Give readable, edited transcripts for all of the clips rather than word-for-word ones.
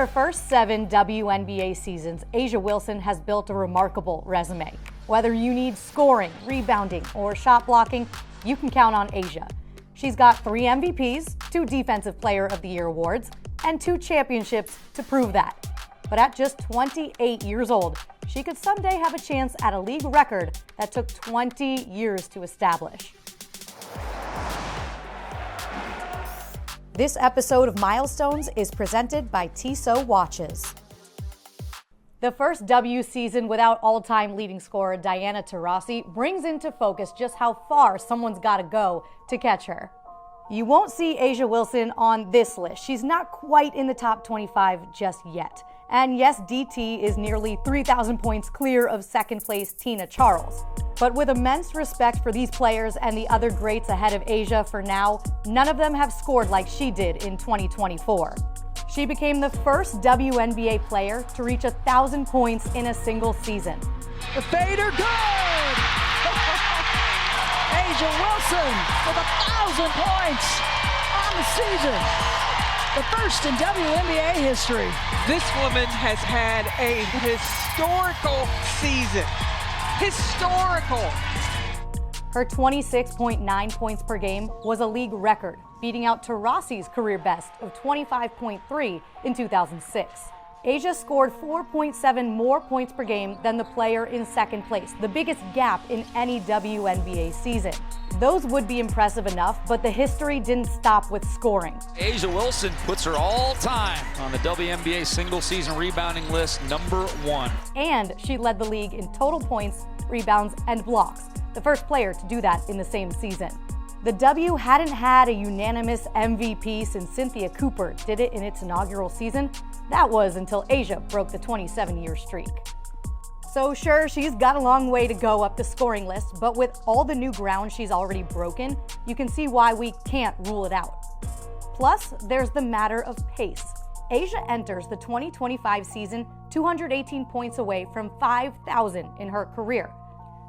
her first 7 WNBA seasons, A'ja Wilson has built a remarkable resume. Whether you need scoring, rebounding, or shot blocking, you can count on A'ja. She's got 3 MVPs, 2 Defensive Player of the Year awards, and 2 championships to prove that. But at just 28 years old, she could someday have a chance at a league record that took 20 years to establish. This episode of Milestones is presented by Tissot Watches. The first W season without all-time leading scorer Diana Taurasi brings into focus just how far someone's got to go to catch her. You won't see A'ja Wilson on this list. She's not quite in the top 25 just yet. And yes, DT is nearly 3,000 points clear of second place Tina Charles. But with immense respect for these players and the other greats ahead of A'ja for now, none of them have scored like she did in 2024. She became the first WNBA player to reach 1,000 points in a single season. The fader, good! A'ja Wilson with 1,000 points on the season. The first in WNBA history. This woman has had a historical season. Historical. Her 26.9 points per game was a league record, beating out Taurasi's career best of 25.3 in 2006. A'ja scored 4.7 more points per game than the player in second place, the biggest gap in any WNBA season. Those would be impressive enough, but the history didn't stop with scoring. A'ja Wilson puts her all-time on the WNBA single-season rebounding list, #1. And she led the league in total points, rebounds, and blocks, the first player to do that in the same season. The W hadn't had a unanimous MVP since Cynthia Cooper did it in its inaugural season. That was until A'ja broke the 27-year streak. So sure, she's got a long way to go up the scoring list, but with all the new ground she's already broken, you can see why we can't rule it out. Plus, there's the matter of pace. A'ja enters the 2025 season 218 points away from 5,000 in her career.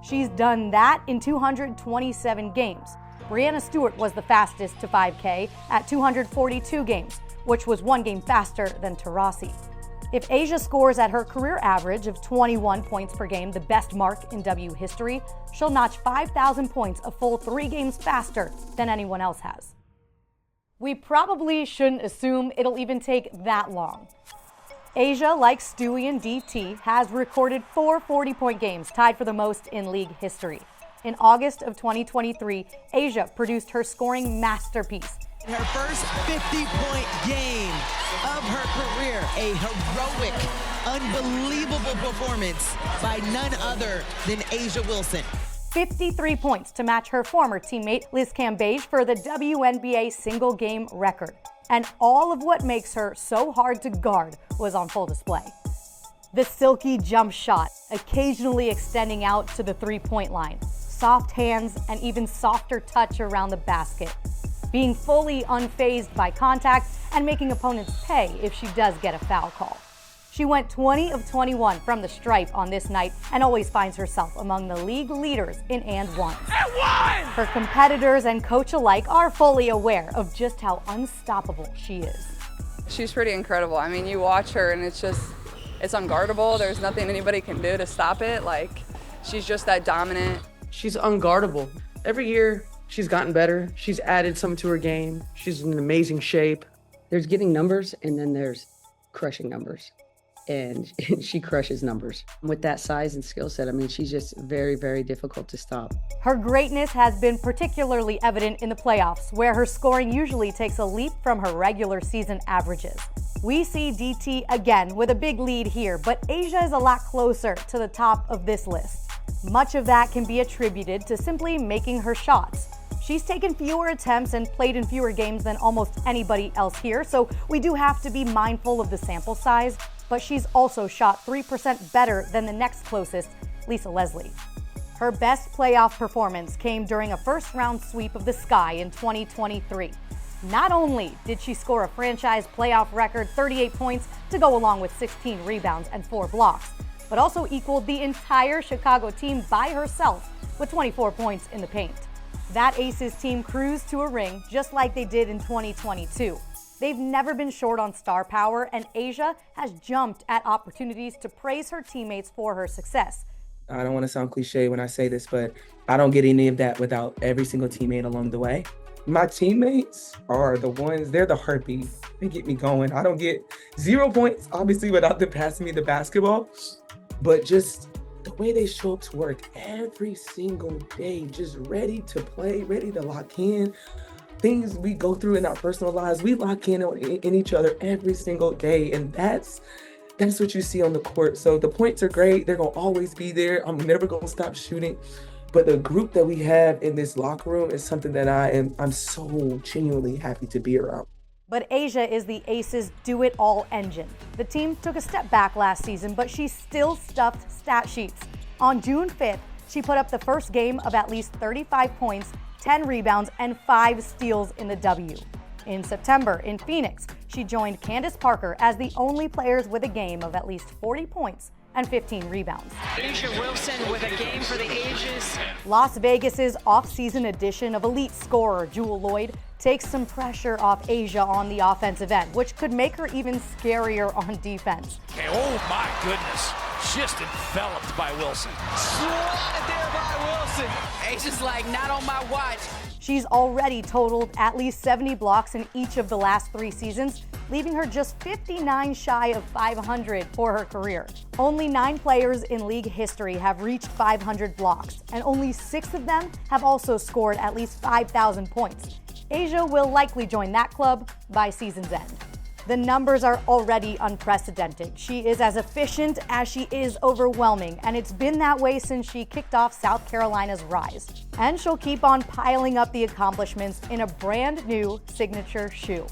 She's done that in 227 games. Breanna Stewart was the fastest to 5K at 242 games, which was 1 game faster than Taurasi. If A'ja scores at her career average of 21 points per game, the best mark in W history, she'll notch 5,000 points a full 3 games faster than anyone else has. We probably shouldn't assume it'll even take that long. A'ja, like Stewie and DT, has recorded 4 40-point games, tied for the most in league history. In August of 2023, A'ja produced her scoring masterpiece. Her first 50-point game of her career, a heroic, unbelievable performance by none other than A'ja Wilson. 53 points to match her former teammate Liz Cambage for the WNBA single game record. And all of what makes her so hard to guard was on full display. The silky jump shot, occasionally extending out to the 3-point line, soft hands, and even softer touch around the basket. Being fully unfazed by contact and making opponents pay if she does get a foul call. She went 20 of 21 from the stripe on this night and always finds herself among the league leaders in and ones. Her competitors and coach alike are fully aware of just how unstoppable she is. She's pretty incredible. I mean, you watch her and it's unguardable. There's nothing anybody can do to stop it. Like, she's just that dominant. She's unguardable. Every year, she's gotten better. She's added some to her game. She's in amazing shape. There's getting numbers, and then there's crushing numbers. And she crushes numbers. With that size and skill set, I mean, she's just very, very difficult to stop. Her greatness has been particularly evident in the playoffs, where her scoring usually takes a leap from her regular season averages. We see DT again with a big lead here, but A'ja is a lot closer to the top of this list. Much of that can be attributed to simply making her shots. She's taken fewer attempts and played in fewer games than almost anybody else here, so we do have to be mindful of the sample size, but she's also shot 3% better than the next closest, Lisa Leslie. Her best playoff performance came during a first-round sweep of the Sky in 2023. Not only did she score a franchise playoff record 38 points to go along with 16 rebounds and 4 blocks, but also equaled the entire Chicago team by herself with 24 points in the paint. That Aces team cruised to a ring just like they did in 2022. They've never been short on star power, and Asia has jumped at opportunities to praise her teammates for her success. I don't want to sound cliche when I say this, but I don't get any of that without every single teammate along the way. My teammates are the ones, they're the heartbeat. They get me going. I don't get 0 points, obviously, without them passing me the basketball, but just the way they show up to work every single day, just ready to play, ready to lock in. Things we go through in our personal lives, we lock in each other every single day, and that's what you see on the court. So the points are great. They're going to always be there. I'm never going to stop shooting. But the group that we have in this locker room is something that I'm so genuinely happy to be around. But Asia is the Aces' do-it-all engine. The team took a step back last season, but she still stuffed stat sheets. On June 5th, she put up the first game of at least 35 points, 10 rebounds, and 5 steals in the W. In September, in Phoenix, she joined Candace Parker as the only players with a game of at least 40 points and 15 rebounds. Asia Wilson with a game for the ages. Las Vegas's off-season edition of elite scorer Jewel Lloyd takes some pressure off Asia on the offensive end, which could make her even scarier on defense. Okay, oh my goodness. Just enveloped by Wilson. Swatted there by Wilson. Asia's like, not on my watch. She's already totaled at least 70 blocks in each of the last 3 seasons, leaving her just 59 shy of 500 for her career. Only 9 players in league history have reached 500 blocks, and only 6 of them have also scored at least 5,000 points. Asia will likely join that club by season's end. The numbers are already unprecedented. She is as efficient as she is overwhelming, and it's been that way since she kicked off South Carolina's rise. And she'll keep on piling up the accomplishments in a brand new signature shoe.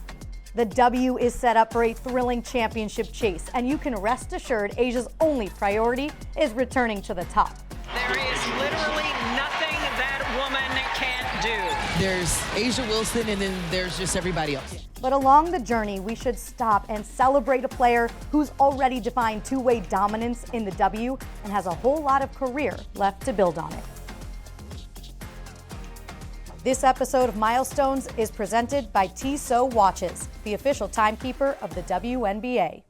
The W is set up for a thrilling championship chase, and you can rest assured Asia's only priority is returning to the top. There is literally nothing that woman can't do. There's Asia Wilson, and then there's just everybody else. But along the journey, we should stop and celebrate a player who's already defined two-way dominance in the W and has a whole lot of career left to build on it. This episode of Milestones is presented by Tissot Watches, the official timekeeper of the WNBA.